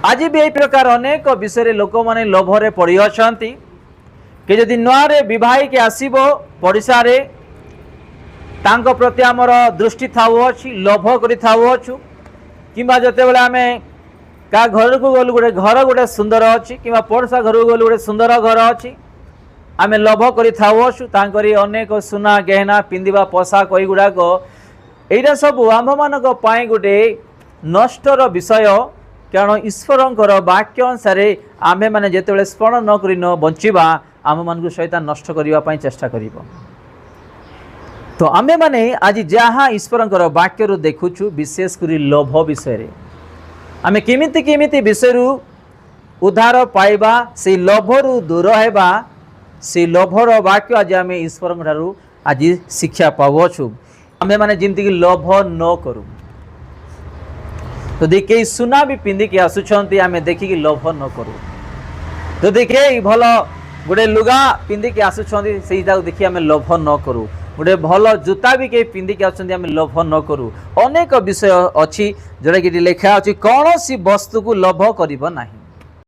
आज भी यही प्रकार अनेक विषय लोक मैंने लोभरे पड़ी अच्छा कि जदि नुआरे विवाह के आसब पड़िशा तांको प्रति आमर दृष्टि थाउछि लोभ करि थाउछु किंबा जते बेले आमे का घर को गलु गोटे सुंदर अच्छी कि पड़ोसा घर को गलु गोटे सुंदर घर अच्छी आमे लोभ करि थाउछु तांकरी अनेक सुना गहना पिंदिबा पोशाक एई गुडाक एइरा सब आम मानक पाई गोटे नष्टर विषय कारण ईश्वरंकर वाक्य अनुसार आमे माने जेतेबेले स्मरण न करि न बंचिबा आम मानक शैतान नष्ट करिबा पई चेष्टा करिबो। तो आमे माने आज जहाँ ईश्वरंकर वाक्य रु देखुछु विशेष करी लोभ विषय रे आमे केमिति केमिति विषय रु उद्धार पाइबा से लोभ रु दूर हेबा से लोभर वाक्य आज आमे ईश्वरंक ठारू आज शिक्षा पावछु आमे माने जिमति कि लोभ न करू। तो देखिए सुना भी पिंधिकी आसुछंती आमे देखिकी लोभ न करू। तो देखिए भल गोटे लुगा पिंधिकी आसुछंती सेही जाक देखि आमे लोभ न करू गोटे भल जूता भी कई पिंधिकी आसुछंती आमे लोभ न करू। अनेक विषय अछि जोटा कि लिखा अछि कौन सी वस्तु को लोभ करिबो नाही।